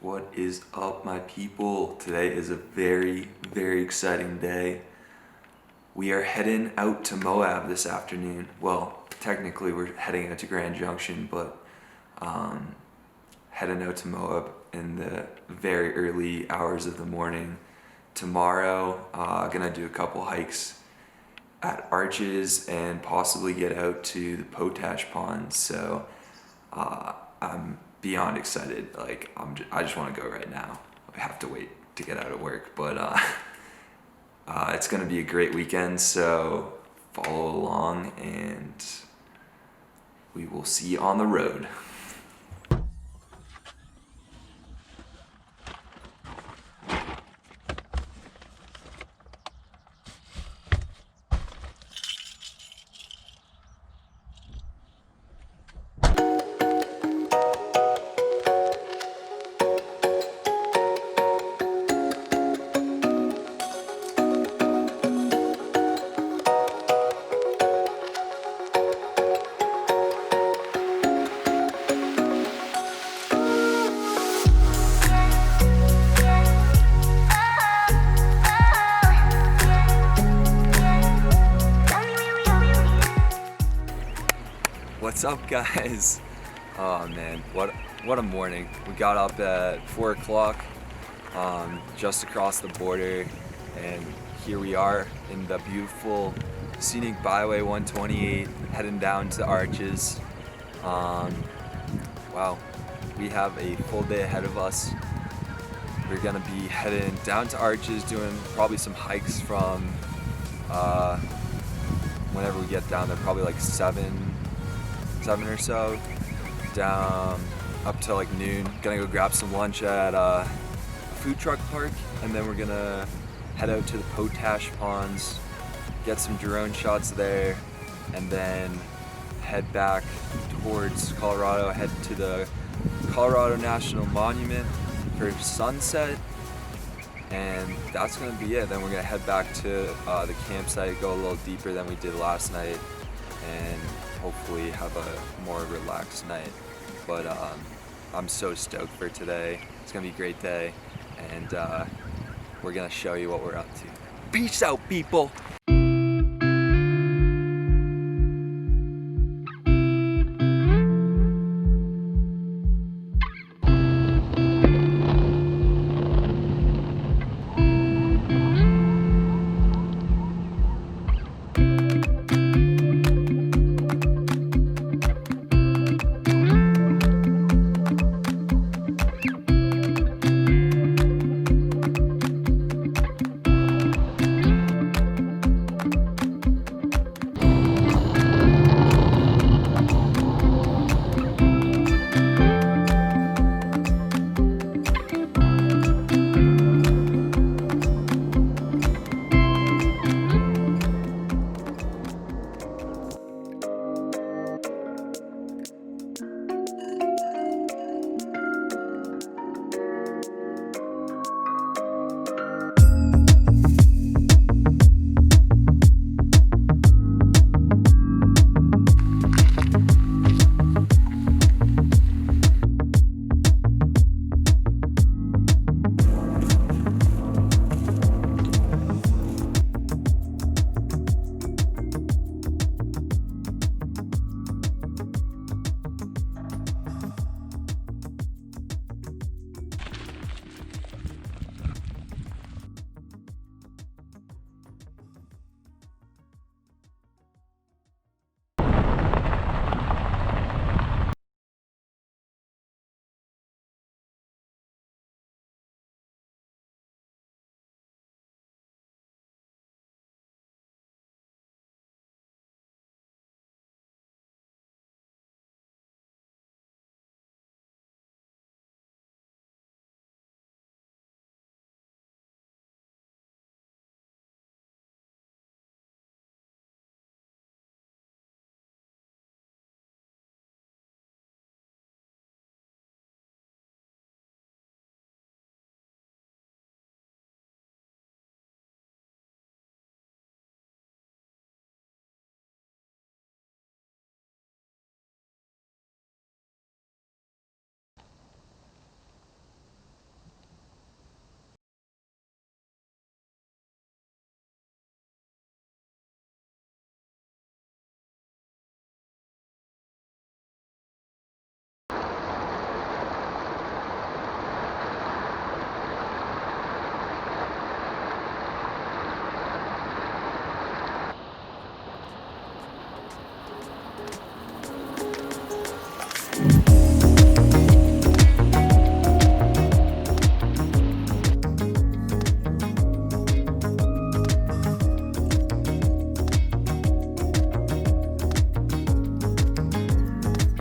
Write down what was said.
What is up, my people? Today is a very, very exciting day. We are heading out to Moab this afternoon. Well, technically we're heading out to Grand Junction, but heading out to Moab in the very early hours of the morning. Tomorrow, gonna do a couple hikes at Arches and possibly get out to the Potash Ponds. So I'm beyond excited. I just want to go right now. I have to wait to get out of work, but it's gonna be a great weekend. So follow along, and we will see you on the road. What's up, guys? Oh man, what a morning. We got up at 4 o'clock, just across the border, and here we are in the beautiful Scenic Byway 128, heading down to Arches. Wow, we have a full day ahead of us. We're gonna be heading down to Arches, doing probably some hikes from whenever we get down there, probably like 7 or so, down up to like noon. Gonna go grab some lunch at a food truck park, and then we're gonna head out to the Potash Ponds, get some drone shots there, and then head back towards Colorado, head to the Colorado National Monument for sunset, and that's gonna be it. Then we're gonna head back to the campsite, go a little deeper than we did last night, and hopefully have a more relaxed night. But I'm so stoked for today. It's gonna be a great day, and we're gonna show you what we're up to. Peace out, people.